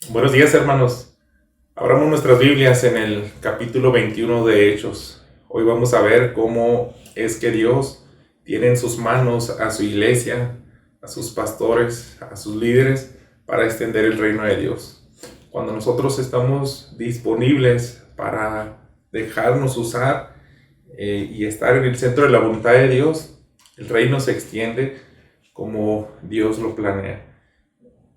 Buenos días, hermanos. Abramos nuestras Biblias en el capítulo 21 de Hechos. Hoy vamos a ver cómo es que Dios tiene en sus manos a su iglesia, a sus pastores, a sus líderes para extender el reino de Dios. Cuando nosotros estamos disponibles para dejarnos usar y estar en el centro de la voluntad de Dios, el reino se extiende como Dios lo planea.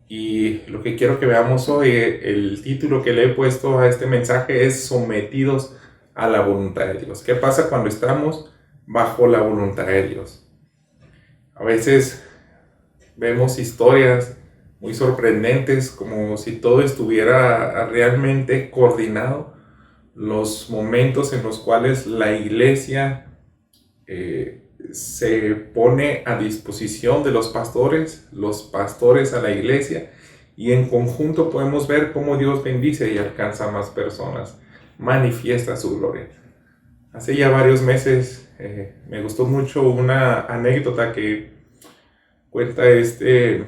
Y lo que quiero que veamos hoy, el título que le he puesto a este mensaje es Sometidos a la voluntad de Dios. ¿Qué pasa cuando estamos bajo la voluntad de Dios? A veces vemos historias muy sorprendentes, como si todo estuviera realmente coordinado. Los momentos en los cuales la iglesia se pone a disposición de los pastores a la iglesia, y en conjunto podemos ver cómo Dios bendice y alcanza a más personas, manifiesta su gloria. Hace ya varios meses me gustó mucho una anécdota que cuenta este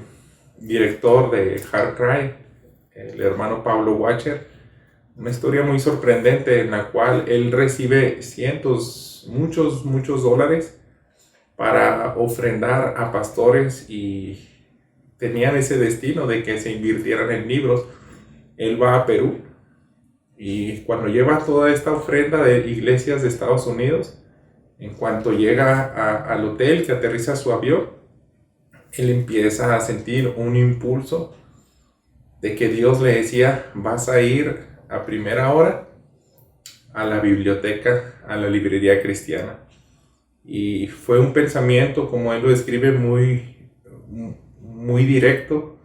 director de Hard Cry, el hermano Pablo Washer, una historia muy sorprendente en la cual él recibe muchos dólares para ofrendar a pastores, y tenían ese destino de que se invirtieran en libros. Él va a Perú y cuando lleva toda esta ofrenda de iglesias de Estados Unidos, en cuanto llega al hotel, que aterriza su avión, él empieza a sentir un impulso de que Dios le decía: vas a ir a primera hora a la biblioteca, a la librería cristiana. Y fue un pensamiento, como él lo describe, muy directo,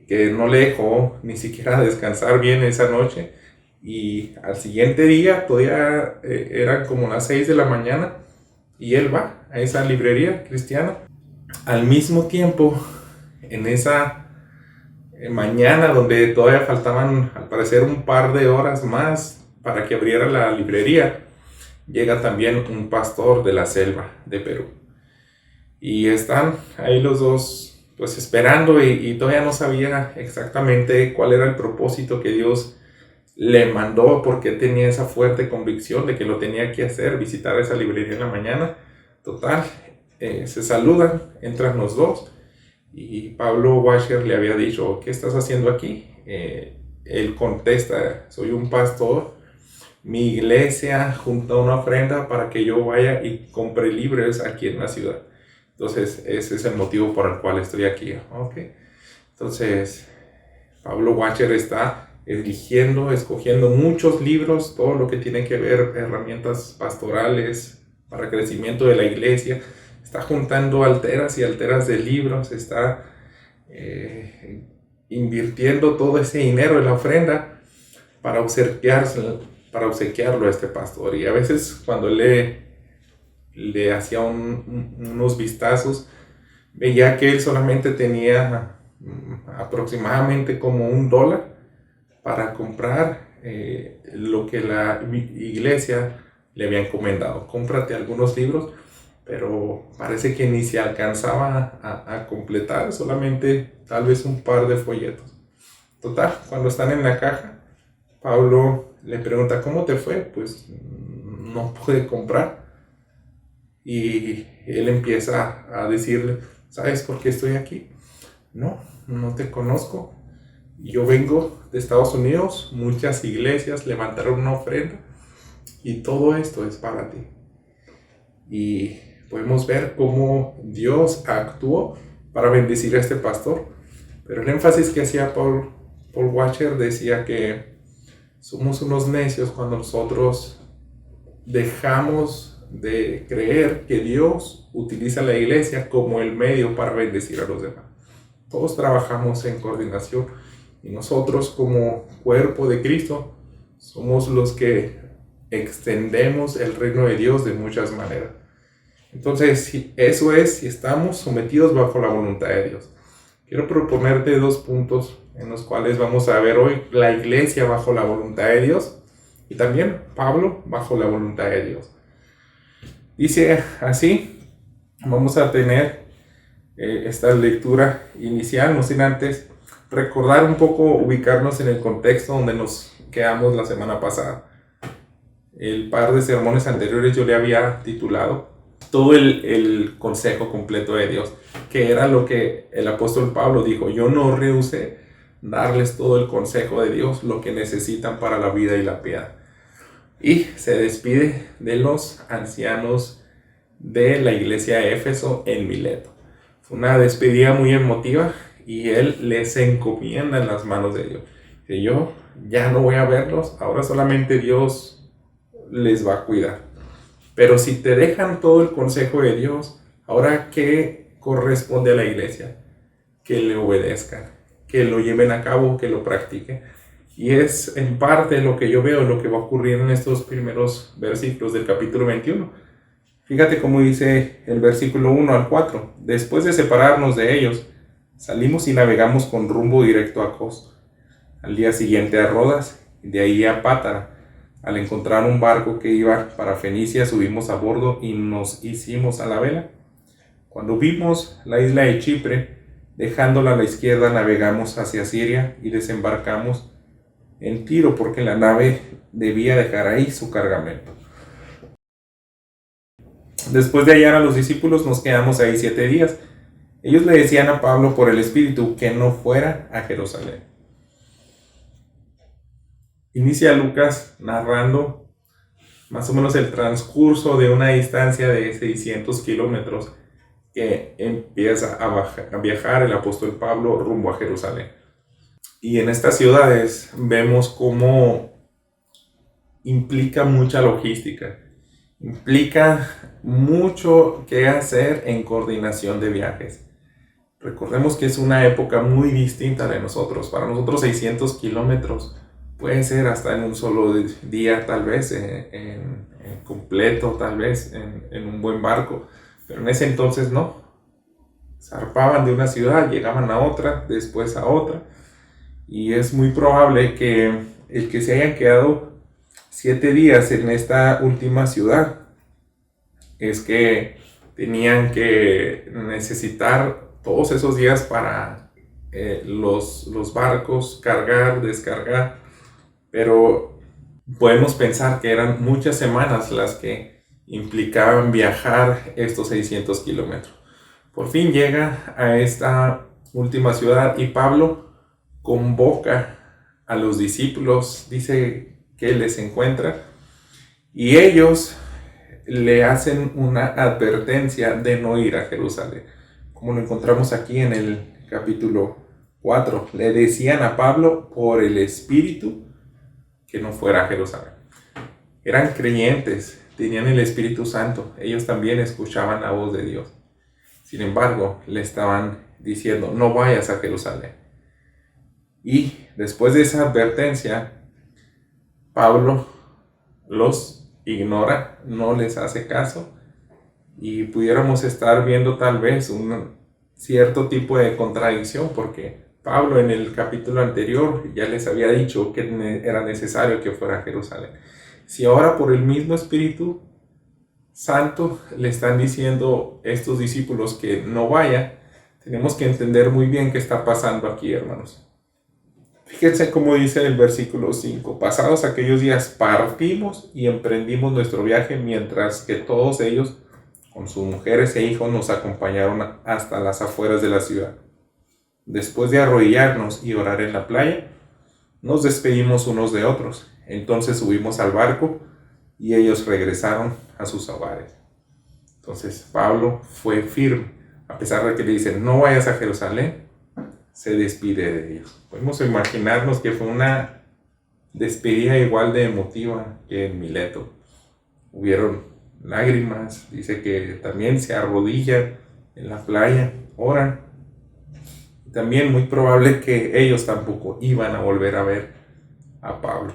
que no le dejó ni siquiera descansar bien esa noche. Y al siguiente día, todavía eran como las 6 de la mañana, y él va a esa librería cristiana. Al mismo tiempo, en esa mañana donde todavía faltaban al parecer un par de horas más para que abriera la librería, llega también un pastor de la selva de Perú. Y están ahí los dos pues esperando, y todavía no sabía exactamente cuál era el propósito que Dios le mandó, porque tenía esa fuerte convicción de que lo tenía que hacer, visitar esa librería en la mañana. Total, se saludan, entran los dos, y Pablo Washer le había dicho: ¿qué estás haciendo aquí? Él contesta: soy un pastor, mi iglesia junta una ofrenda para que yo vaya y compre libros aquí en la ciudad. Entonces, ese es el motivo por el cual estoy aquí. Okay. Entonces, Pablo Washer está escogiendo muchos libros, todo lo que tiene que ver herramientas pastorales para crecimiento de la iglesia. Está juntando alteras y alteras de libros, está invirtiendo todo ese dinero en la ofrenda para obsequiarlo a este pastor. Y a veces cuando le hacía unos vistazos, veía que él solamente tenía aproximadamente como $1 para comprar lo que la iglesia le había encomendado. Cómprate algunos libros, pero parece que ni se alcanzaba a completar, solamente tal vez un par de folletos. Total, cuando están en la caja, Pablo le pregunta: ¿cómo te fue? Pues no pude comprar. Y él empieza a decirle: ¿sabes por qué estoy aquí? No te conozco. Yo vengo de Estados Unidos, muchas iglesias levantaron una ofrenda y todo esto es para ti. Y podemos ver cómo Dios actuó para bendecir a este pastor. Pero el énfasis que hacía Paul Washer decía que somos unos necios cuando nosotros dejamos de creer que Dios utiliza la iglesia como el medio para bendecir a los demás. Todos trabajamos en coordinación, y nosotros como cuerpo de Cristo somos los que extendemos el reino de Dios de muchas maneras. Entonces, eso es si estamos sometidos bajo la voluntad de Dios. Quiero proponerte 2 puntos en los cuales vamos a ver hoy la iglesia bajo la voluntad de Dios, y también Pablo bajo la voluntad de Dios. Dice así, vamos a tener esta lectura inicial, no sin antes recordar un poco, ubicarnos en el contexto donde nos quedamos la semana pasada. El par de sermones anteriores yo le había titulado todo el consejo completo de Dios, que era lo que el apóstol Pablo dijo: yo no rehusé darles todo el consejo de Dios, lo que necesitan para la vida y la piedad. Y se despide de los ancianos de la iglesia de Éfeso en Mileto. Fue una despedida muy emotiva y él les encomienda en las manos de Dios. Que yo ya no voy a verlos, ahora solamente Dios les va a cuidar. Pero si te dejan todo el consejo de Dios, ahora ¿qué corresponde a la iglesia? Que le obedezcan, que lo lleven a cabo, que lo practiquen. Y es en parte lo que yo veo, lo que va a ocurrir en estos primeros versículos del capítulo 21. Fíjate cómo dice el versículo 1 al 4. Después de separarnos de ellos, salimos y navegamos con rumbo directo a Cos. Al día siguiente a Rodas, y de ahí a Pátara. Al encontrar un barco que iba para Fenicia, subimos a bordo y nos hicimos a la vela. Cuando vimos la isla de Chipre, dejándola a la izquierda, navegamos hacia Siria y desembarcamos en Tiro, porque la nave debía dejar ahí su cargamento. Después de hallar a los discípulos, nos quedamos ahí 7 días. Ellos le decían a Pablo por el Espíritu que no fuera a Jerusalén. Inicia Lucas narrando más o menos el transcurso de una distancia de 600 kilómetros que empieza a viajar el apóstol Pablo rumbo a Jerusalén. Y en estas ciudades vemos cómo implica mucha logística, implica mucho que hacer en coordinación de viajes. Recordemos que es una época muy distinta de nosotros. Para nosotros 600 kilómetros puede ser hasta en un solo día, tal vez, en completo, tal vez, en un buen barco. Pero en ese entonces no. Zarpaban de una ciudad, llegaban a otra, después a otra. Y es muy probable que el que se hayan quedado 7 días en esta última ciudad es que tenían que necesitar todos esos días para los barcos cargar, descargar. Pero podemos pensar que eran muchas semanas las que implicaban viajar estos 600 kilómetros. Por fin llega a esta última ciudad y Pablo convoca a los discípulos, dice que les encuentra y ellos le hacen una advertencia de no ir a Jerusalén, como lo encontramos aquí en el capítulo 4. Le decían a Pablo por el Espíritu que no fuera a Jerusalén. Eran creyentes, tenían el Espíritu Santo, ellos también escuchaban la voz de Dios. Sin embargo, le estaban diciendo: no vayas a Jerusalén. Y después de esa advertencia, Pablo los ignora, no les hace caso, y pudiéramos estar viendo tal vez un cierto tipo de contradicción, porque Pablo en el capítulo anterior ya les había dicho que era necesario que fuera a Jerusalén. Si ahora por el mismo Espíritu Santo le están diciendo estos discípulos que no vaya, tenemos que entender muy bien qué está pasando aquí, hermanos. Fíjense cómo dice el versículo 5. Pasados aquellos días partimos y emprendimos nuestro viaje, mientras que todos ellos con sus mujeres e hijos nos acompañaron hasta las afueras de la ciudad. Después de arrodillarnos y orar en la playa, nos despedimos unos de otros. Entonces subimos al barco y ellos regresaron a sus hogares. Entonces Pablo fue firme, a pesar de que le dicen no vayas a Jerusalén, se despide de ellos. Podemos imaginarnos que fue una despedida igual de emotiva que en Mileto. Hubieron lágrimas, dice que también se arrodillan en la playa, oran. También muy probable que ellos tampoco iban a volver a ver a Pablo.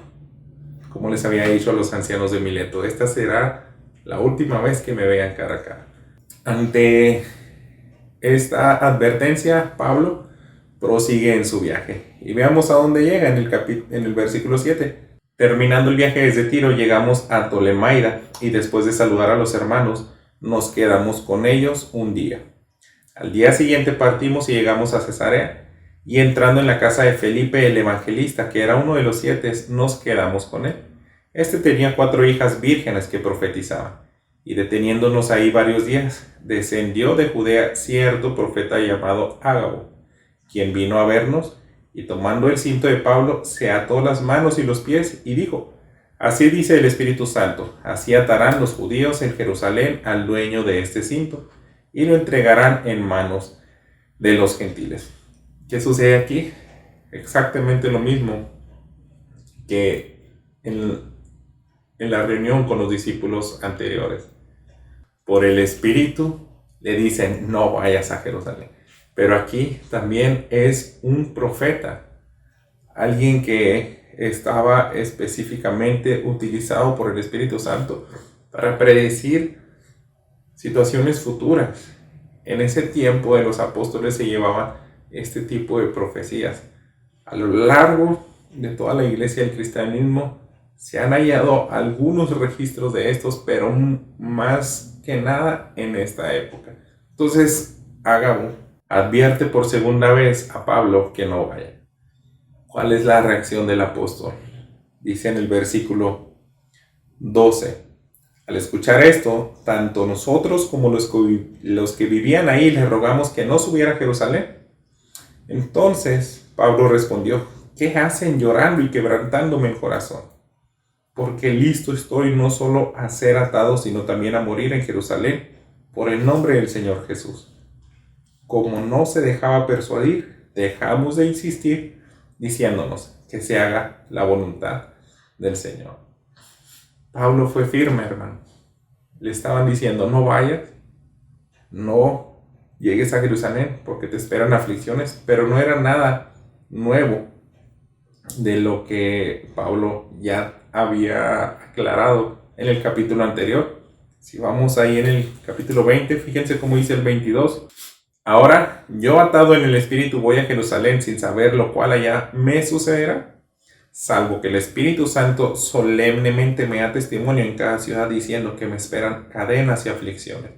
Como les había dicho a los ancianos de Mileto, esta será la última vez que me vean cara a cara. Ante esta advertencia, Pablo prosigue en su viaje. Y veamos a dónde llega en el versículo 7. Terminando el viaje desde Tiro, llegamos a Tolemaida y después de saludar a los hermanos, nos quedamos con ellos un día. Al día siguiente partimos y llegamos a Cesarea. y entrando en la casa de Felipe el evangelista, que era uno de los 7, nos quedamos con él. Este tenía 4 hijas vírgenes que profetizaban, y deteniéndonos ahí varios días, descendió de Judea cierto profeta llamado Ágabo, quien vino a vernos, y tomando el cinto de Pablo, se ató las manos y los pies, y dijo: Así dice el Espíritu Santo, así atarán los judíos en Jerusalén al dueño de este cinto, y lo entregarán en manos de los gentiles. ¿Qué sucede aquí? Exactamente lo mismo que en la reunión con los discípulos anteriores. Por el Espíritu le dicen: no vayas a Jerusalén. Pero aquí también es un profeta, alguien que estaba específicamente utilizado por el Espíritu Santo para predecir situaciones futuras. En ese tiempo de los apóstoles se llevaban este tipo de profecías. A lo largo de toda la iglesia del cristianismo se han hallado algunos registros de estos, pero más que nada en esta época. Entonces, Ágabo advierte por segunda vez a Pablo que no vaya. ¿Cuál es la reacción del apóstol? Dice en el versículo 12: al escuchar esto, tanto nosotros como los que vivían ahí le rogamos que no subiera a Jerusalén. Entonces Pablo respondió: ¿qué hacen llorando y quebrantándome el corazón? Porque listo estoy no solo a ser atado, sino también a morir en Jerusalén por el nombre del Señor Jesús. Como no se dejaba persuadir, dejamos de insistir, diciéndonos que se haga la voluntad del Señor. Pablo fue firme, hermano. Le estaban diciendo: no vayas, no llegues a Jerusalén porque te esperan aflicciones, pero no era nada nuevo de lo que Pablo ya había aclarado en el capítulo anterior. Si vamos ahí en el capítulo 20, fíjense cómo dice el 22. Ahora, yo atado en el Espíritu voy a Jerusalén sin saber lo cual allá me sucederá, salvo que el Espíritu Santo solemnemente me da testimonio en cada ciudad diciendo que me esperan cadenas y aflicciones.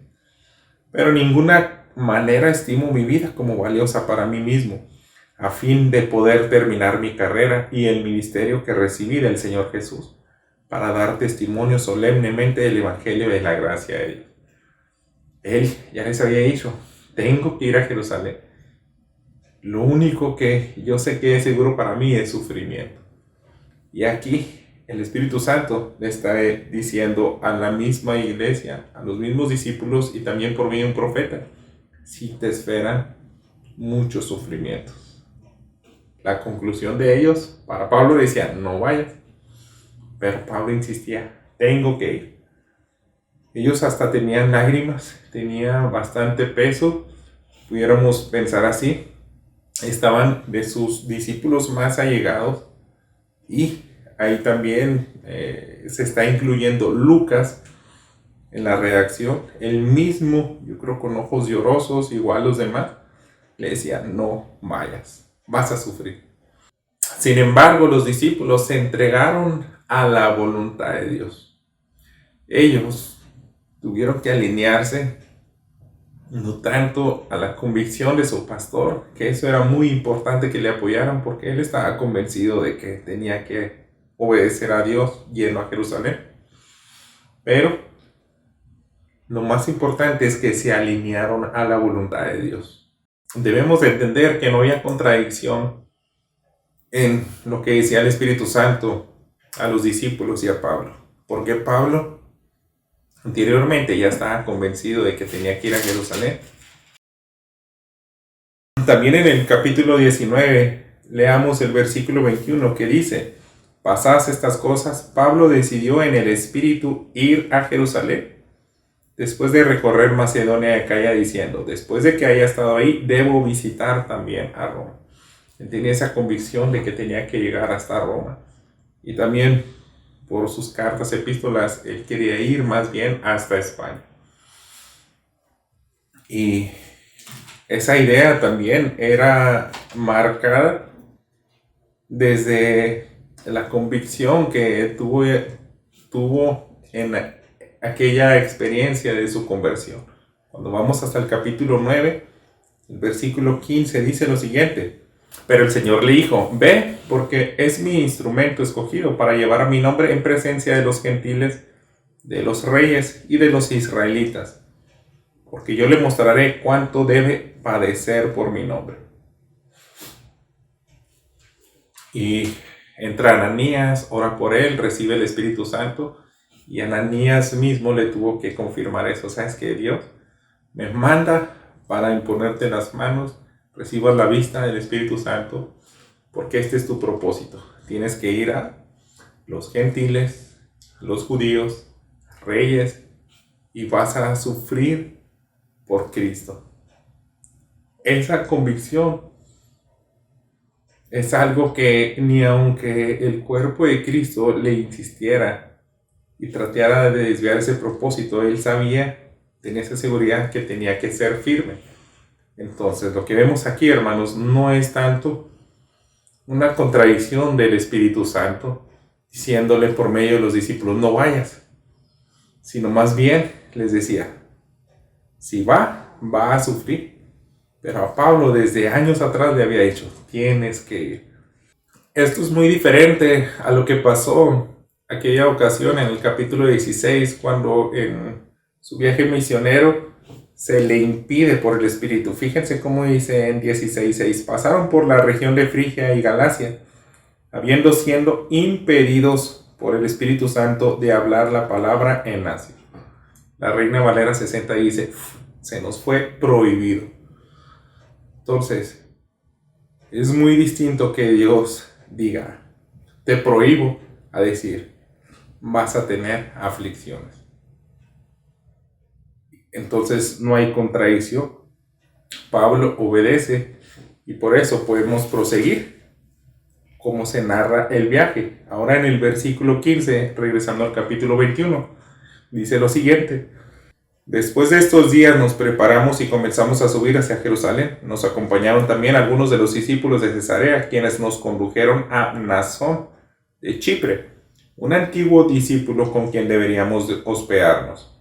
Pero en ninguna manera estimo mi vida como valiosa para mí mismo, a fin de poder terminar mi carrera y el ministerio que recibí del Señor Jesús, para dar testimonio solemnemente del Evangelio de la gracia de Dios. Él ya les había dicho: tengo que ir a Jerusalén. Lo único que yo sé que es seguro para mí es sufrimiento. Y aquí el Espíritu Santo le está diciendo a la misma iglesia, a los mismos discípulos y también por medio de un profeta: si te esperan muchos sufrimientos. La conclusión de ellos, para Pablo, decía: no vayas. Pero Pablo insistía: tengo que ir. Ellos hasta tenían lágrimas, tenía bastante peso, pudiéramos pensar así. Estaban de sus discípulos más allegados, y ahí también se está incluyendo Lucas en la redacción. Él mismo, yo creo con ojos llorosos, igual los demás, le decía: no vayas, vas a sufrir. Sin embargo, los discípulos se entregaron a la voluntad de Dios. Ellos tuvieron que alinearse no tanto a la convicción de su pastor, que eso era muy importante que le apoyaran, porque él estaba convencido de que tenía que obedecer a Dios yendo a Jerusalén. Pero lo más importante es que se alinearon a la voluntad de Dios. Debemos entender que no había contradicción en lo que decía el Espíritu Santo a los discípulos y a Pablo, porque Pablo anteriormente ya estaba convencido de que tenía que ir a Jerusalén. También en el capítulo 19, leamos el versículo 21 que dice: pasadas estas cosas, Pablo decidió en el Espíritu ir a Jerusalén, después de recorrer Macedonia y Acaya, diciendo: después de que haya estado ahí, debo visitar también a Roma. Él tenía esa convicción de que tenía que llegar hasta Roma. Y también por sus cartas, epístolas, él quería ir más bien hasta España. Y esa idea también era marcada desde la convicción que tuvo en aquella experiencia de su conversión. Cuando vamos hasta el capítulo 9, el versículo 15 dice lo siguiente: Pero el Señor le dijo, ve, porque es mi instrumento escogido para llevar mi nombre en presencia de los gentiles, de los reyes y de los israelitas, porque yo le mostraré cuánto debe padecer por mi nombre. Y entra Ananías, ora por él, recibe el Espíritu Santo, y Ananías mismo le tuvo que confirmar eso. ¿Sabes qué? Dios me manda para imponerte las manos, recibas la vista del Espíritu Santo, porque este es tu propósito. Tienes que ir a los gentiles, los judíos, reyes, y vas a sufrir por Cristo. Esa convicción es algo que ni aunque el cuerpo de Cristo le insistiera y tratara de desviar ese propósito, él sabía, tenía esa seguridad que tenía que ser firme. Entonces, lo que vemos aquí, hermanos, no es tanto una contradicción del Espíritu Santo, diciéndole por medio de los discípulos, no vayas, sino más bien les decía, si va a sufrir. Pero a Pablo desde años atrás le había dicho, tienes que ir. Esto es muy diferente a lo que pasó aquella ocasión en el capítulo 16, cuando en su viaje misionero se le impide por el Espíritu. Fíjense cómo dice en 16:6, pasaron por la región de Frigia y Galacia, habiendo siendo impedidos por el Espíritu Santo de hablar la palabra en Asia. La Reina Valera 60 dice, se nos fue prohibido. Entonces, es muy distinto que Dios diga, te prohíbo, a decir, vas a tener aflicciones. Entonces no hay contradicción. Pablo obedece y por eso podemos proseguir como se narra el viaje. Ahora en el versículo 15, regresando al capítulo 21, dice lo siguiente. Después de estos días nos preparamos y comenzamos a subir hacia Jerusalén. Nos acompañaron también algunos de los discípulos de Cesarea, quienes nos condujeron a Mnasón de Chipre, un antiguo discípulo con quien deberíamos hospedarnos.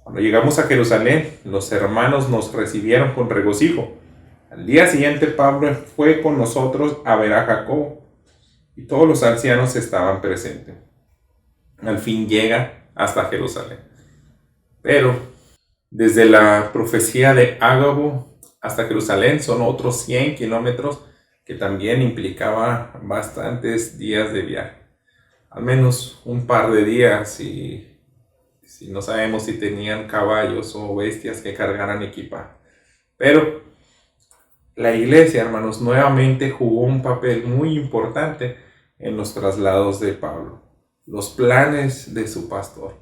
Cuando llegamos a Jerusalén, los hermanos nos recibieron con regocijo. Al día siguiente Pablo fue con nosotros a ver a Jacobo, y todos los ancianos estaban presentes. Al fin llega hasta Jerusalén. Pero desde la profecía de Ágabo hasta Jerusalén son otros 100 kilómetros que también implicaba bastantes días de viaje. Al menos un par de días y si no sabemos si tenían caballos o bestias que cargaran equipaje. Pero la iglesia, hermanos, nuevamente jugó un papel muy importante en los traslados de Pablo, los planes de su pastor.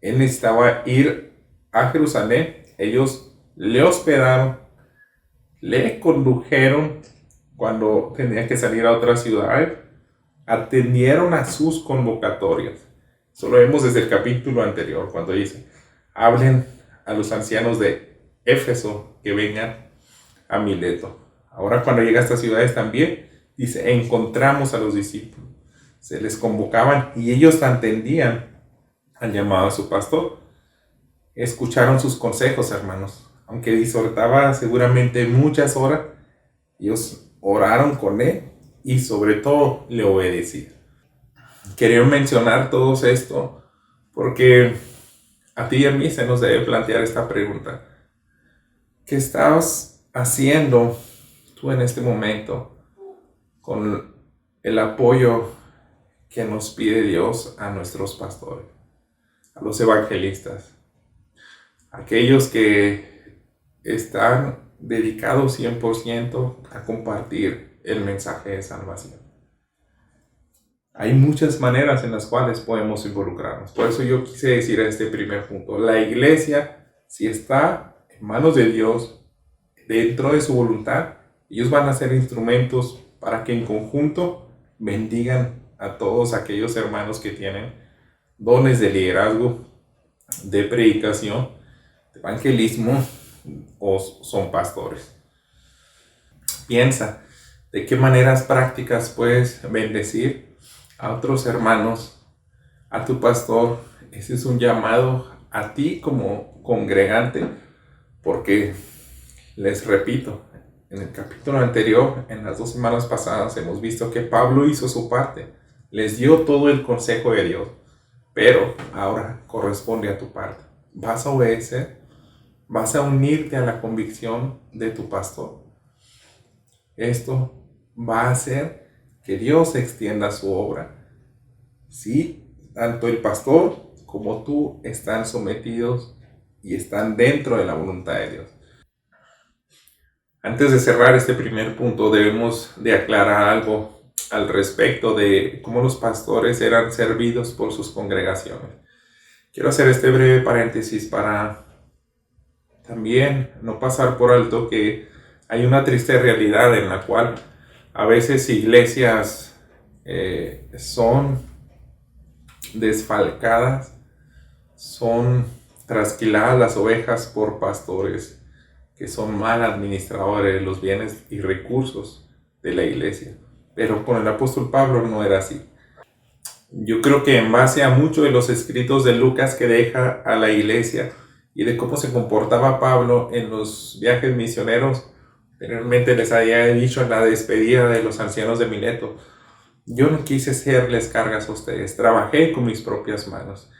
Él necesitaba ir a Jerusalén, ellos le hospedaron, le condujeron cuando tenía que salir a otra ciudad, atendieron a sus convocatorias. Eso lo vemos desde el capítulo anterior, cuando dice, hablen a los ancianos de Éfeso que vengan a Mileto. Ahora cuando llega a estas ciudades también, dice, encontramos a los discípulos. Se les convocaban y ellos atendían al llamado a su pastor. Escucharon sus consejos, hermanos. Aunque disertaba seguramente muchas horas, ellos oraron con él y sobre todo le obedecían. Quería mencionar todo esto porque a ti y a mí se nos debe plantear esta pregunta. ¿Qué estás haciendo tú en este momento con el apoyo que nos pide Dios a nuestros pastores, a los evangelistas, aquellos que están dedicados 100% a compartir el mensaje de salvación? Hay muchas maneras en las cuales podemos involucrarnos. Por eso yo quise decir este primer punto. La iglesia, si está en manos de Dios, dentro de su voluntad, ellos van a ser instrumentos para que en conjunto bendigan a todos aquellos hermanos que tienen dones de liderazgo, de predicación, de evangelismo o son pastores. Piensa de qué maneras prácticas puedes bendecir a otros hermanos, a tu pastor. Ese es un llamado a ti como congregante, porque les repito, En el capítulo anterior, en las 2 semanas pasadas, hemos visto que Pablo hizo su parte, les dio todo el consejo de Dios, pero ahora corresponde a tu parte. ¿Vas a obedecer? ¿Vas a unirte a la convicción de tu pastor? Esto va a hacer que Dios extienda su obra. Sí, tanto el pastor como tú están sometidos y están dentro de la voluntad de Dios. Antes de cerrar este primer punto, debemos de aclarar algo al respecto de cómo los pastores eran servidos por sus congregaciones. Quiero hacer este breve paréntesis para también no pasar por alto que hay una triste realidad en la cual a veces iglesias son desfalcadas, son trasquiladas las ovejas por pastores que son mal administradores de los bienes y recursos de la iglesia. Pero con el apóstol Pablo no era así. Yo creo que en base a muchos de los escritos de Lucas que deja a la iglesia y de cómo se comportaba Pablo en los viajes misioneros, anteriormente les había dicho en la despedida de los ancianos de Mileto, yo no quise hacerles cargas a ustedes, trabajé con mis propias manos.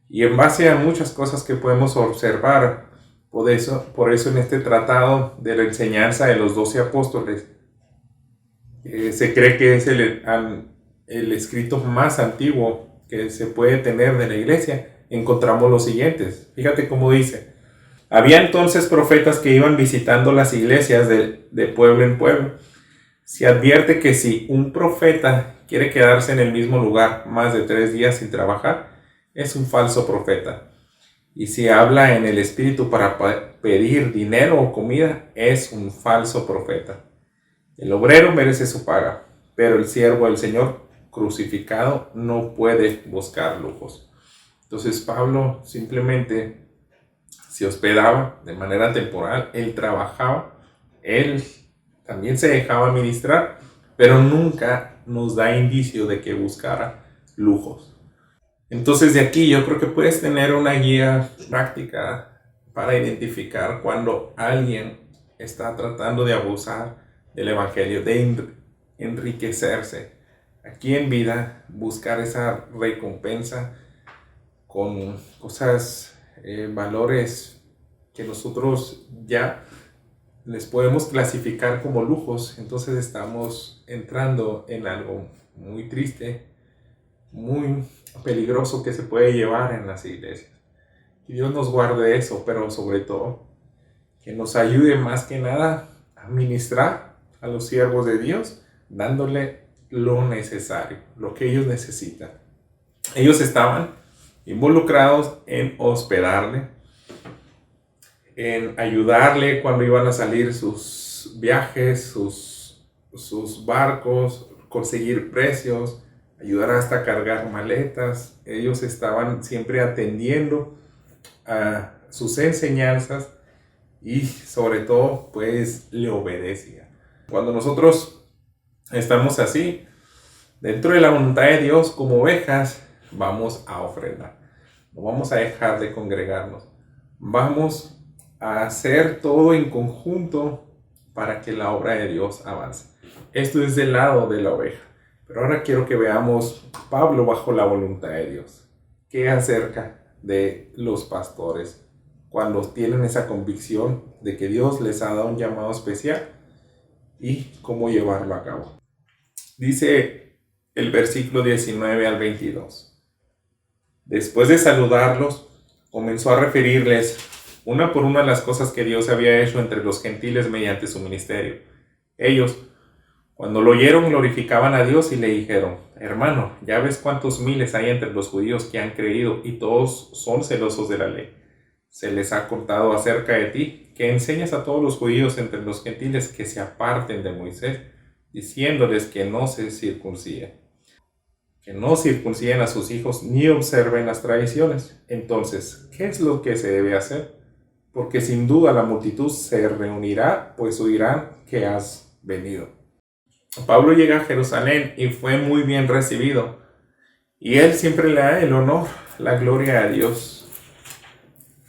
Y en base a muchas cosas que podemos observar, por eso en este tratado de la enseñanza de los 12 apóstoles, se cree que es el escrito más antiguo que se puede tener de la iglesia. Encontramos los siguientes. Fíjate cómo dice: había entonces profetas que iban visitando las iglesias de pueblo en pueblo. Se advierte que si un profeta quiere quedarse en el mismo lugar más de 3 días sin trabajar, es un falso profeta. Y si habla en el espíritu para pedir dinero o comida, es un falso profeta. El obrero merece su paga, pero el siervo del Señor crucificado no puede buscar lujos. Entonces Pablo simplemente se hospedaba de manera temporal, él trabajaba, él también se dejaba ministrar, pero nunca nos da indicio de que buscara lujos. Entonces de aquí yo creo que puedes tener una guía práctica para identificar cuando alguien está tratando de abusar del evangelio, de enriquecerse aquí en vida, buscar esa recompensa con cosas, valores que nosotros ya les podemos clasificar como lujos. Entonces estamos entrando en algo muy triste, muy peligroso que se puede llevar en las iglesias. Que Dios nos guarde eso, pero sobre todo que nos ayude más que nada a ministrar a los siervos de Dios, dándole lo necesario, lo que ellos necesitan. Ellos estaban involucrados en hospedarle, en ayudarle cuando iban a salir sus viajes, sus barcos, conseguir precios, ayudar hasta cargar maletas. Ellos estaban siempre atendiendo a sus enseñanzas y sobre todo pues le obedecían. Cuando nosotros estamos así, dentro de la voluntad de Dios como ovejas, vamos a ofrendar. No vamos a dejar de congregarnos. Vamos a hacer todo en conjunto para que la obra de Dios avance. Esto es del lado de la oveja. Pero ahora quiero que veamos Pablo bajo la voluntad de Dios. ¿Qué acerca de los pastores cuando tienen esa convicción de que Dios les ha dado un llamado especial y cómo llevarlo a cabo? Dice el versículo 19 al 22. Después de saludarlos, comenzó a referirles una por una las cosas que Dios había hecho entre los gentiles mediante su ministerio. Ellos, cuando lo oyeron, glorificaban a Dios y le dijeron: hermano, ya ves cuántos miles hay entre los judíos que han creído y todos son celosos de la ley. Se les ha contado acerca de ti, que enseñas a todos los judíos entre los gentiles que se aparten de Moisés, diciéndoles que no se circunciden, que no circunciden a sus hijos ni observen las tradiciones. Entonces, ¿qué es lo que se debe hacer? Porque sin duda la multitud se reunirá, pues oirán que has venido. Pablo llega a Jerusalén y fue muy bien recibido. Y él siempre le da el honor, la gloria a Dios.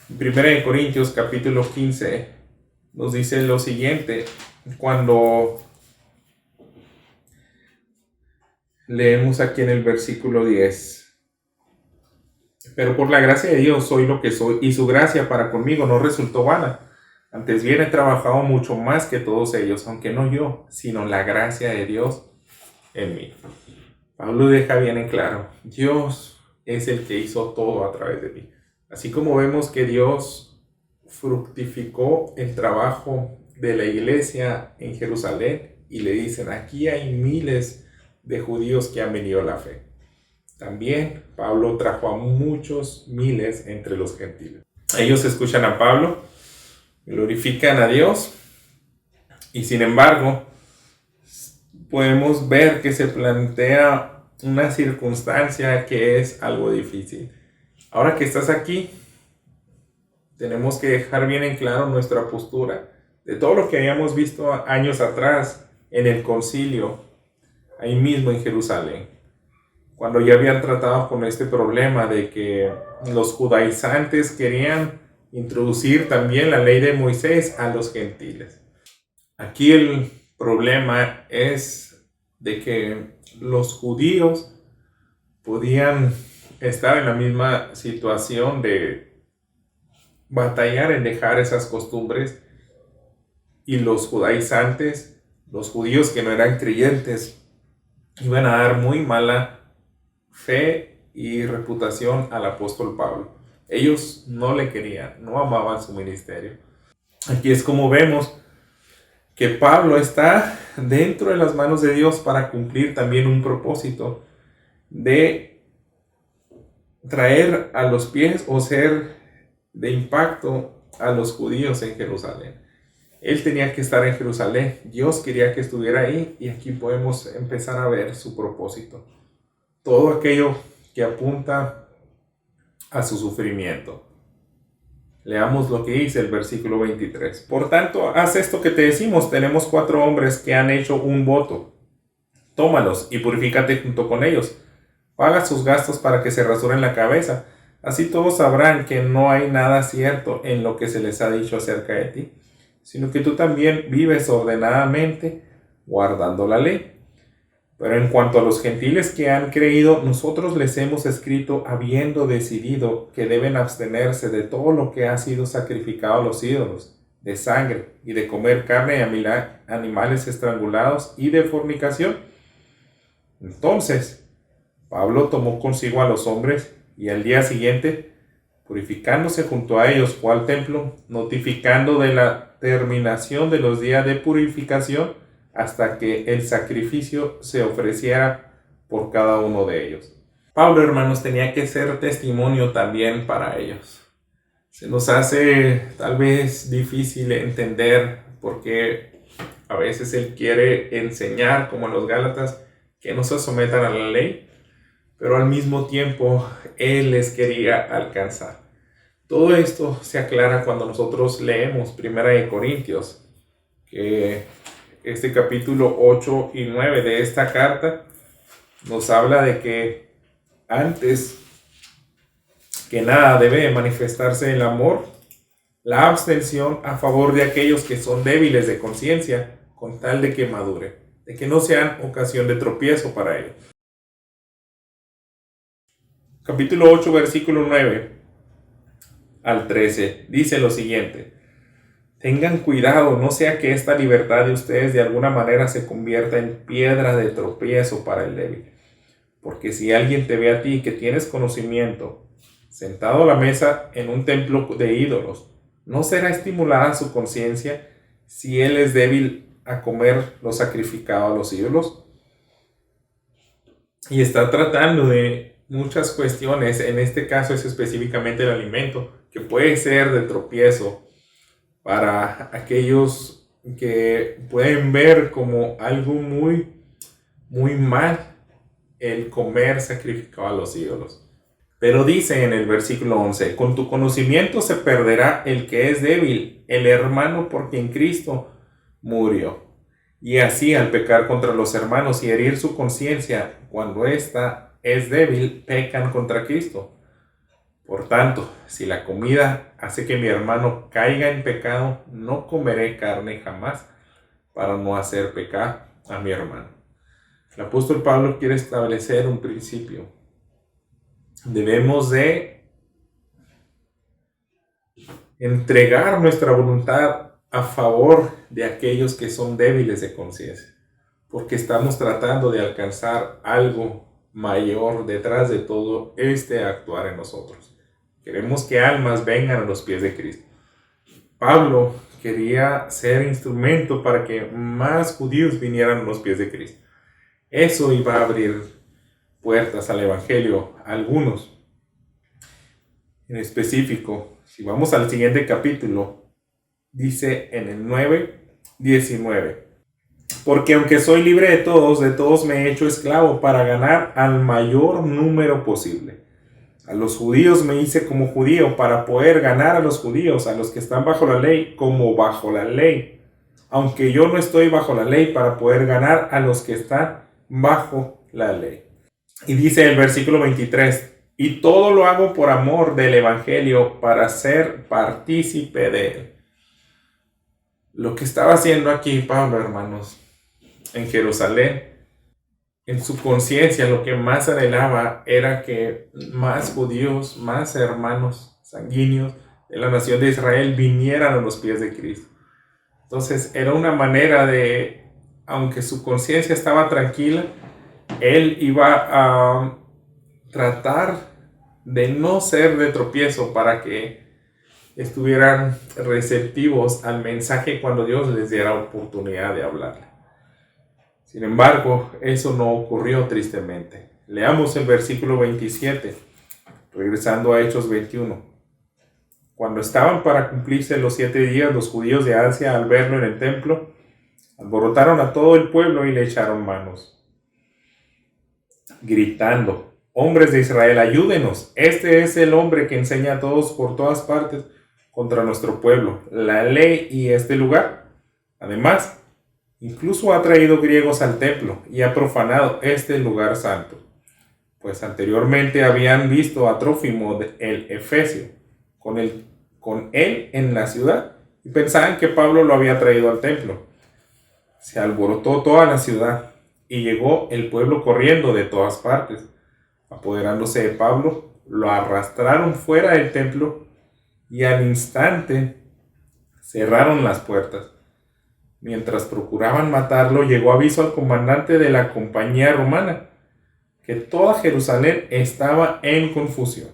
En 1 Corintios capítulo 15 nos dice lo siguiente, cuando leemos aquí en el versículo 10. Pero por la gracia de Dios soy lo que soy, y su gracia para conmigo no resultó vana. Antes bien he trabajado mucho más que todos ellos, aunque no yo, sino la gracia de Dios en mí. Pablo deja bien en claro, Dios es el que hizo todo a través de mí. Así como vemos que Dios fructificó el trabajo de la iglesia en Jerusalén y le dicen, aquí hay miles de judíos que han venido a la fe. También Pablo trajo a muchos miles entre los gentiles. Ellos escuchan a Pablo, glorifican a Dios y sin embargo podemos ver que se plantea una circunstancia que es algo difícil. Ahora que estás aquí, tenemos que dejar bien en claro nuestra postura de todo lo que habíamos visto años atrás en el concilio, ahí mismo en Jerusalén, cuando ya habían tratado con este problema de que los judaizantes querían introducir también la ley de Moisés a los gentiles. Aquí el problema es de que los judíos podían estar en la misma situación de batallar en dejar esas costumbres y los judaizantes, los judíos que no eran creyentes, iban a dar muy mala fe y reputación al apóstol Pablo. Ellos no le querían, no amaban su ministerio. Aquí es como vemos que Pablo está dentro de las manos de Dios para cumplir también un propósito de traer a los pies o ser de impacto a los judíos en Jerusalén. Él tenía que estar en Jerusalén, Dios quería que estuviera ahí y aquí podemos empezar a ver su propósito. Todo aquello que apunta a su sufrimiento. Leamos lo que dice el versículo 23. Por tanto, haz esto que te decimos. Tenemos 4 hombres que han hecho un voto. Tómalos y purifícate junto con ellos. Paga sus gastos para que se rasuren la cabeza. Así todos sabrán que no hay nada cierto en lo que se les ha dicho acerca de ti, sino que tú también vives ordenadamente guardando la ley. Pero en cuanto a los gentiles que han creído, nosotros les hemos escrito habiendo decidido que deben abstenerse de todo lo que ha sido sacrificado a los ídolos, de sangre y de comer carne de animales estrangulados y de fornicación. Entonces, Pablo tomó consigo a los hombres y al día siguiente, purificándose junto a ellos, fue al templo, notificando de la terminación de los días de purificación hasta que el sacrificio se ofreciera por cada uno de ellos. Pablo, hermanos, tenía que ser testimonio también para ellos. Se nos hace tal vez difícil entender por qué a veces él quiere enseñar, como los Gálatas, que no se sometan a la ley, pero al mismo tiempo él les quería alcanzar. Todo esto se aclara cuando nosotros leemos 1 Corintios, que este capítulo 8 y 9 de esta carta nos habla de que antes que nada debe manifestarse el amor, la abstención a favor de aquellos que son débiles de conciencia, con tal de que madure, de que no sean ocasión de tropiezo para ellos. Capítulo 8, versículo 9 al 13, dice lo siguiente: tengan cuidado, no sea que esta libertad de ustedes de alguna manera se convierta en piedra de tropiezo para el débil. Porque si alguien te ve a ti que tienes conocimiento, sentado a la mesa en un templo de ídolos, ¿no será estimulada su conciencia si él es débil a comer lo sacrificado a los ídolos? Y está tratando de muchas cuestiones, en este caso es específicamente el alimento, que puede ser de tropiezo para aquellos que pueden ver como algo muy mal el comer sacrificado a los ídolos. Pero dice en el versículo 11, con tu conocimiento se perderá el que es débil, el hermano por quien Cristo murió. Y así al pecar contra los hermanos y herir su conciencia cuando ésta es débil, pecan contra Cristo. Por tanto, si la comida hace que mi hermano caiga en pecado, no comeré carne jamás, para no hacer pecar a mi hermano. El apóstol Pablo quiere establecer un principio. Debemos de entregar nuestra voluntad a favor de aquellos que son débiles de conciencia, porque estamos tratando de alcanzar algo mayor detrás de todo este actuar en nosotros. Queremos que almas vengan a los pies de Cristo. Pablo quería ser instrumento para que más judíos vinieran a los pies de Cristo. Eso iba a abrir puertas al evangelio a algunos. En específico, si vamos al siguiente capítulo, dice en el 9:19: porque aunque soy libre de todos me he hecho esclavo para ganar al mayor número posible. A los judíos me hice como judío para poder ganar a los judíos, a los que están bajo la ley como bajo la ley, aunque yo no estoy bajo la ley, para poder ganar a los que están bajo la ley. Y dice el versículo 23: y todo lo hago por amor del evangelio, para ser partícipe de él. Lo que estaba haciendo aquí Pablo, hermanos, en Jerusalén, en su conciencia, lo que más anhelaba era que más judíos, más hermanos sanguíneos de la nación de Israel vinieran a los pies de Cristo. Entonces era una manera de, aunque su conciencia estaba tranquila, él iba a tratar de no ser de tropiezo para que estuvieran receptivos al mensaje cuando Dios les diera oportunidad de hablarle. Sin embargo, eso no ocurrió tristemente. Leamos el versículo 27, regresando a Hechos 21. Cuando estaban para cumplirse los 7 días, los judíos de Asia, al verlo en el templo, alborotaron a todo el pueblo y le echaron manos, gritando: hombres de Israel, ayúdenos. Este es el hombre que enseña a todos por todas partes contra nuestro pueblo, la ley y este lugar. Además, incluso ha traído griegos al templo y ha profanado este lugar santo. Pues anteriormente habían visto a Trófimo el Efesio con él en la ciudad y pensaban que Pablo lo había traído al templo. Se alborotó toda la ciudad y llegó el pueblo corriendo de todas partes. Apoderándose de Pablo, lo arrastraron fuera del templo y al instante cerraron las puertas. Mientras procuraban matarlo, llegó aviso al comandante de la compañía romana que toda Jerusalén estaba en confusión.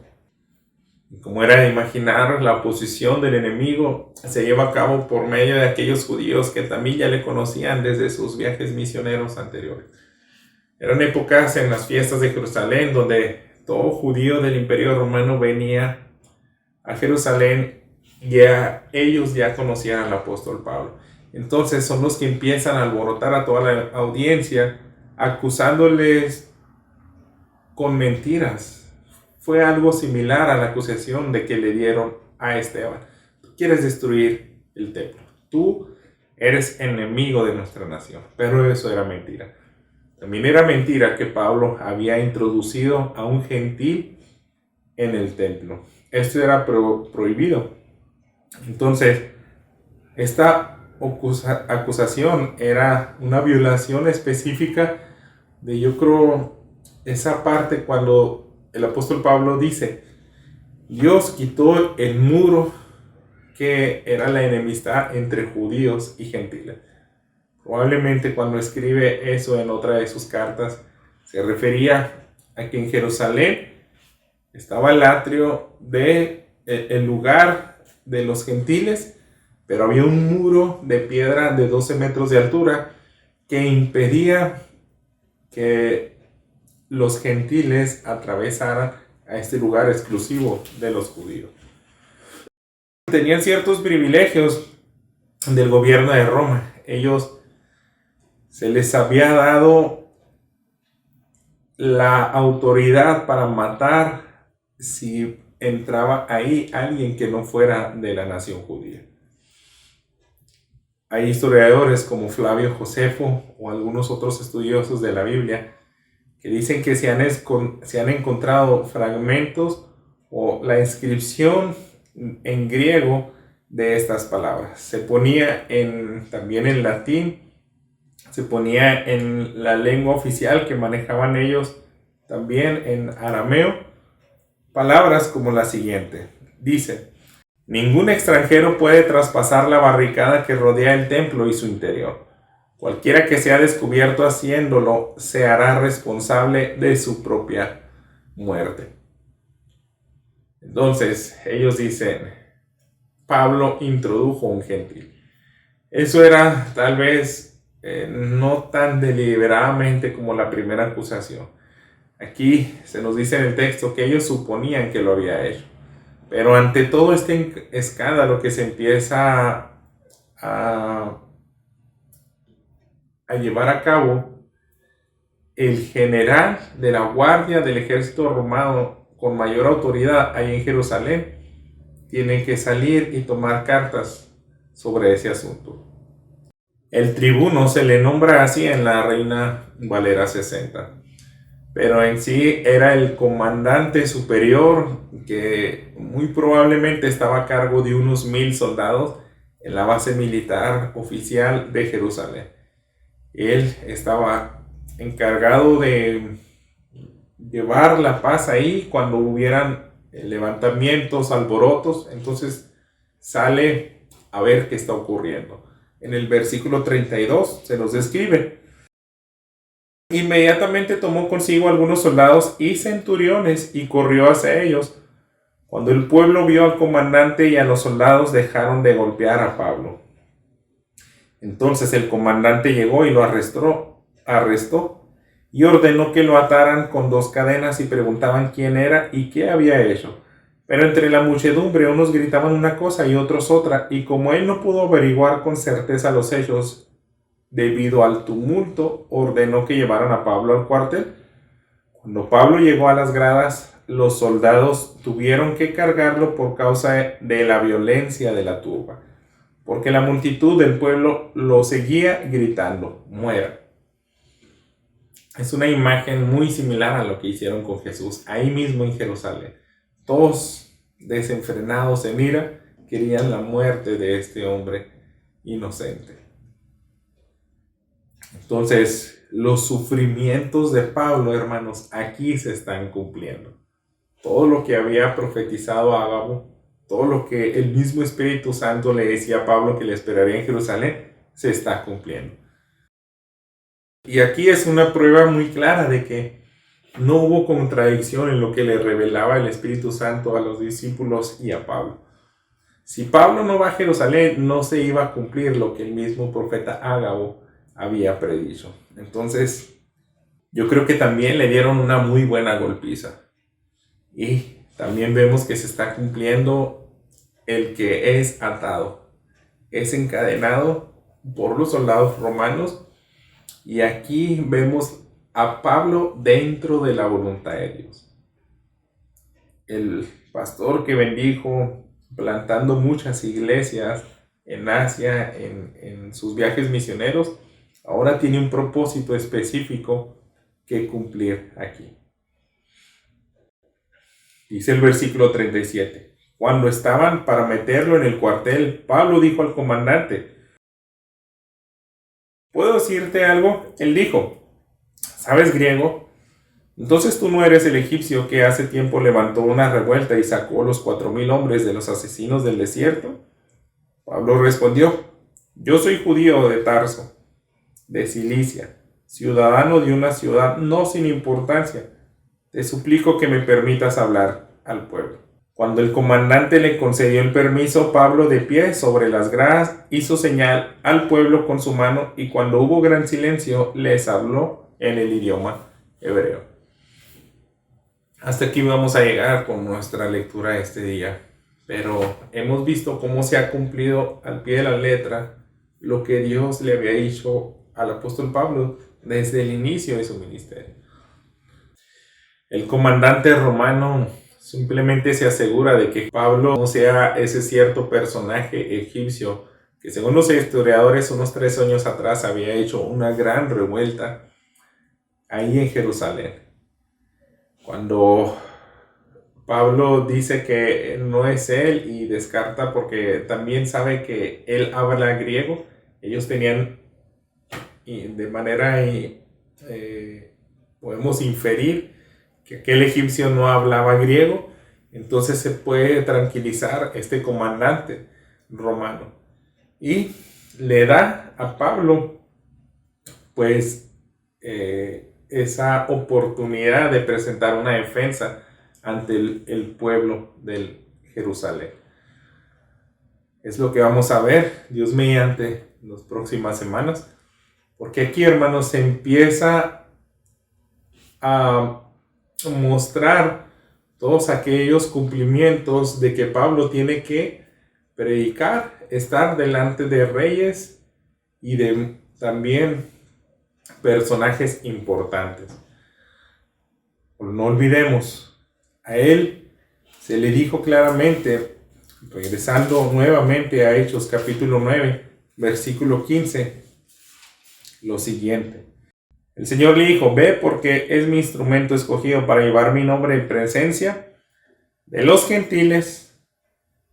Y como era de imaginar, la oposición del enemigo se lleva a cabo por medio de aquellos judíos que también ya le conocían desde sus viajes misioneros anteriores. Eran épocas en las fiestas de Jerusalén donde todo judío del Imperio Romano venía a Jerusalén y ellos ya conocían al apóstol Pablo. Entonces son los que empiezan a alborotar a toda la audiencia, acusándoles con mentiras. Fue algo similar a la acusación de que le dieron a Esteban: tú quieres destruir el templo, tú eres enemigo de nuestra nación. Pero eso era mentira. También era mentira que Pablo había introducido a un gentil en el templo. Esto era prohibido. Entonces, esta acusación era una violación específica de, yo creo, esa parte cuando el apóstol Pablo dice: Dios quitó el muro que era la enemistad entre judíos y gentiles. Probablemente cuando escribe eso en otra de sus cartas, se refería a que en Jerusalén estaba el atrio el lugar de los gentiles, pero había un muro de piedra de 12 metros de altura que impedía que los gentiles atravesaran a este lugar exclusivo de los judíos. Tenían ciertos privilegios del gobierno de Roma. Ellos se les había dado la autoridad para matar si entraba ahí alguien que no fuera de la nación judía. Hay historiadores como Flavio Josefo o algunos otros estudiosos de la Biblia que dicen que se han encontrado fragmentos o la inscripción en griego de estas palabras. Se ponía también en latín se ponía en la lengua oficial que manejaban ellos también en arameo, palabras como la siguiente. Dice: ningún extranjero puede traspasar la barricada que rodea el templo y su interior. Cualquiera que sea descubierto haciéndolo se hará responsable de su propia muerte. Entonces, ellos dicen, Pablo introdujo un gentil. Eso era tal vez no tan deliberadamente como la primera acusación. Aquí se nos dice en el texto que ellos suponían que lo había hecho. Pero ante todo este escándalo que se empieza a llevar a cabo, el general de la guardia del ejército romano con mayor autoridad ahí en Jerusalén tiene que salir y tomar cartas sobre ese asunto. El tribuno se le nombra así en la Reina Valera 60, pero en sí era el comandante superior que muy probablemente estaba a cargo de unos 1000 soldados en la base militar oficial de Jerusalén. Él estaba encargado de llevar la paz ahí cuando hubieran levantamientos, alborotos. Entonces sale a ver qué está ocurriendo. En el versículo 32 se nos describe: inmediatamente tomó consigo algunos soldados y centuriones y corrió hacia ellos. Cuando el pueblo vio al comandante y a los soldados, dejaron de golpear a Pablo. Entonces el comandante llegó y lo arrestó y ordenó que lo ataran con 2 cadenas y preguntaban quién era y qué había hecho. Pero entre la muchedumbre unos gritaban una cosa y otros otra, y como él no pudo averiguar con certeza los hechos debido al tumulto, ordenó que llevaran a Pablo al cuartel. Cuando Pablo llegó a las gradas, los soldados tuvieron que cargarlo por causa de la violencia de la turba, porque la multitud del pueblo lo seguía gritando: muera. Es una imagen muy similar a lo que hicieron con Jesús ahí mismo en Jerusalén. Todos desenfrenados en ira querían la muerte de este hombre inocente. Entonces, los sufrimientos de Pablo, hermanos, aquí se están cumpliendo. Todo lo que había profetizado Ágabo, todo lo que el mismo Espíritu Santo le decía a Pablo que le esperaría en Jerusalén, se está cumpliendo. Y aquí es una prueba muy clara de que no hubo contradicción en lo que le revelaba el Espíritu Santo a los discípulos y a Pablo. Si Pablo no va a Jerusalén, no se iba a cumplir lo que el mismo profeta Ágabo había predicho. Entonces, yo creo que también le dieron una muy buena golpiza. Y también vemos que se está cumpliendo el que es atado, es encadenado por los soldados romanos. Y aquí vemos a Pablo dentro de la voluntad de Dios. El pastor que bendijo plantando muchas iglesias en Asia, en sus viajes misioneros, ahora tiene un propósito específico que cumplir aquí. Dice el versículo 37. Cuando estaban para meterlo en el cuartel, Pablo dijo al comandante: ¿puedo decirte algo? Él dijo: ¿sabes griego? Entonces tú no eres el egipcio que hace tiempo levantó una revuelta y sacó los 4000 hombres de los asesinos del desierto. Pablo respondió: yo soy judío de Tarso, de Cilicia, ciudadano de una ciudad no sin importancia. Te suplico que me permitas hablar al pueblo. Cuando el comandante le concedió el permiso, Pablo, de pie sobre las gradas, hizo señal al pueblo con su mano, y cuando hubo gran silencio, les habló en el idioma hebreo. Hasta aquí vamos a llegar con nuestra lectura este día, pero hemos visto cómo se ha cumplido al pie de la letra lo que Dios le había dicho al apóstol Pablo desde el inicio de su ministerio. El comandante romano simplemente se asegura de que Pablo no sea ese cierto personaje egipcio que, según los historiadores, unos 3 años atrás había hecho una gran revuelta ahí en Jerusalén. Cuando Pablo dice que no es él y descarta porque también sabe que él habla griego, ellos tenían y de manera podemos inferir que aquel egipcio no hablaba griego, entonces se puede tranquilizar este comandante romano y le da a Pablo pues esa oportunidad de presentar una defensa ante el pueblo de Jerusalén. Es lo que vamos a ver, Dios mediante, en las próximas semanas, porque aquí, hermanos, se empieza a mostrar todos aquellos cumplimientos de que Pablo tiene que predicar, estar delante de reyes y de también personajes importantes. No olvidemos, a él se le dijo claramente, regresando nuevamente a Hechos capítulo 9, versículo 15, lo siguiente. El Señor le dijo, ve porque es mi instrumento escogido para llevar mi nombre en presencia de los gentiles,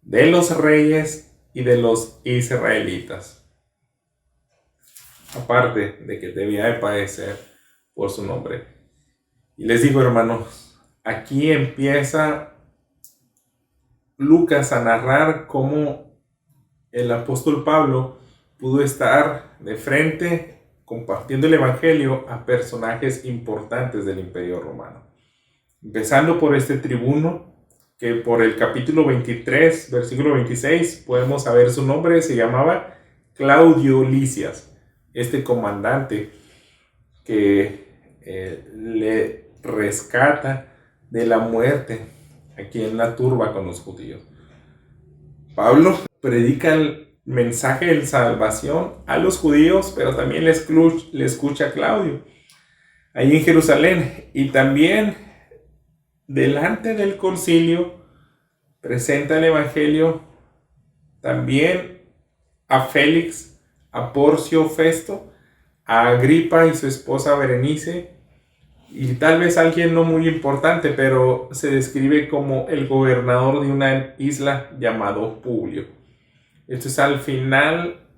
de los reyes y de los israelitas. Aparte de que debía de padecer por su nombre. Y les digo, hermanos, aquí empieza Lucas a narrar cómo el apóstol Pablo pudo estar de frente compartiendo el evangelio a personajes importantes del Imperio Romano. Empezando por este tribuno, que por el capítulo 23, versículo 26, podemos saber su nombre, se llamaba Claudio Lisias, este comandante que le rescata de la muerte aquí en la turba con los judíos. Pablo predica el mensaje de salvación a los judíos, pero también le escucha a Claudio ahí en Jerusalén, y también delante del concilio presenta el evangelio también a Félix, a Porcio Festo, a Agripa y su esposa Berenice, y tal vez alguien no muy importante, pero se describe como el gobernador de una isla llamado Publio. Esto es al final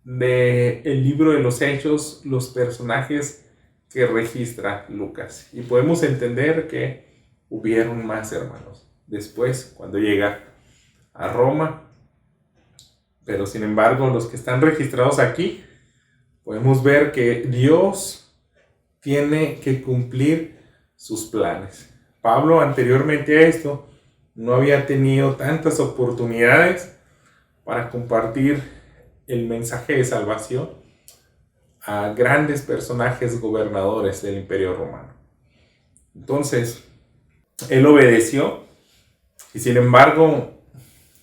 del libro de los Hechos, los personajes que registra Lucas. Y podemos entender que hubieron más, hermanos, después cuando llega a Roma. Pero sin embargo, los que están registrados aquí, podemos ver que Dios tiene que cumplir sus planes. Pablo, anteriormente a esto, no había tenido tantas oportunidades para compartir el mensaje de salvación a grandes personajes gobernadores del Imperio Romano. Entonces, él obedeció, y sin embargo,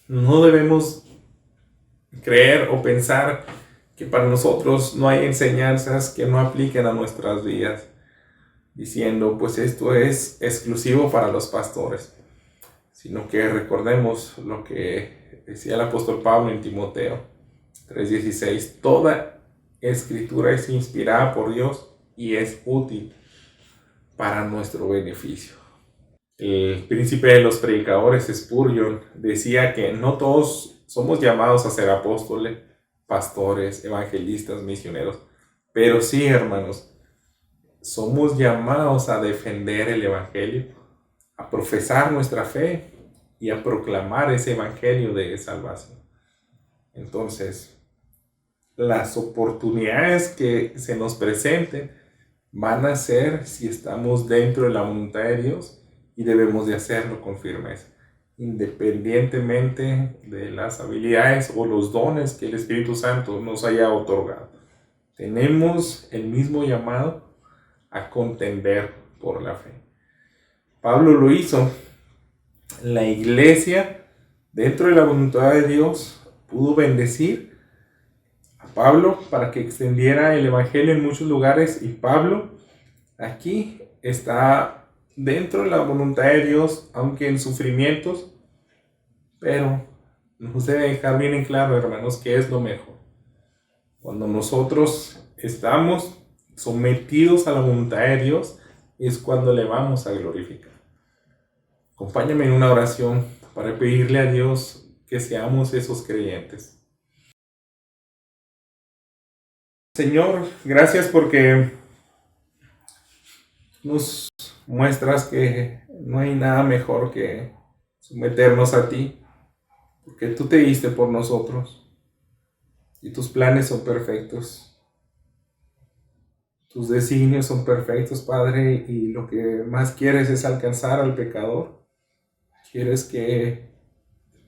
no debemos creer o pensar que para nosotros no hay enseñanzas que no apliquen a nuestras vidas, diciendo, pues esto es exclusivo para los pastores, sino que recordemos lo que decía el apóstol Pablo en Timoteo 3:16, toda escritura es inspirada por Dios y es útil para nuestro beneficio. El príncipe de los predicadores, Spurgeon, decía que no todos somos llamados a ser apóstoles, pastores, evangelistas, misioneros, pero sí, hermanos, somos llamados a defender el evangelio, a profesar nuestra fe y a proclamar ese evangelio de salvación. Entonces, las oportunidades que se nos presenten van a ser si estamos dentro de la voluntad de Dios, y debemos de hacerlo con firmeza, independientemente de las habilidades o los dones que el Espíritu Santo nos haya otorgado. Tenemos el mismo llamado a contender por la fe. Pablo lo hizo. La iglesia, dentro de la voluntad de Dios, pudo bendecir a Pablo para que extendiera el evangelio en muchos lugares, y Pablo aquí está dentro de la voluntad de Dios, aunque en sufrimientos, pero nos debe dejar bien en claro, hermanos, que es lo mejor. Cuando nosotros estamos sometidos a la voluntad de Dios, es cuando le vamos a glorificar. Acompáñame en una oración para pedirle a Dios que seamos esos creyentes. Señor, gracias porque nos muestras que no hay nada mejor que someternos a ti, porque tú te diste por nosotros y tus planes son perfectos. Tus designios son perfectos, Padre, y lo que más quieres es alcanzar al pecador. Quieres que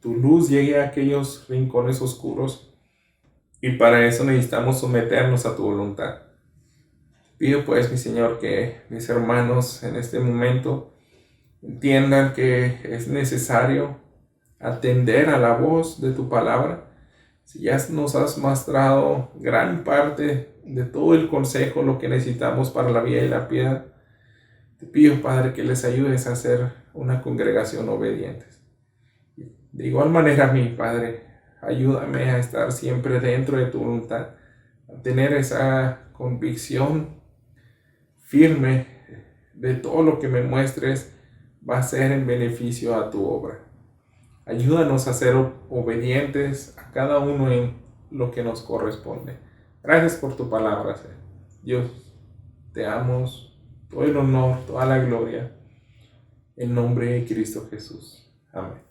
tu luz llegue a aquellos rincones oscuros y para eso necesitamos someternos a tu voluntad. Pido pues, mi Señor, que mis hermanos en este momento entiendan que es necesario atender a la voz de tu palabra. Si ya nos has mostrado gran parte de todo el consejo, lo que necesitamos para la vida y la piedad, te pido, Padre, que les ayudes a ser una congregación obediente. De igual manera, mi Padre, ayúdame a estar siempre dentro de tu voluntad, a tener esa convicción firme de todo lo que me muestres va a ser en beneficio a tu obra. Ayúdanos a ser obedientes a cada uno en lo que nos corresponde. Gracias por tu palabra, Señor. Dios, te amo, todo el honor, toda la gloria, en nombre de Cristo Jesús. Amén.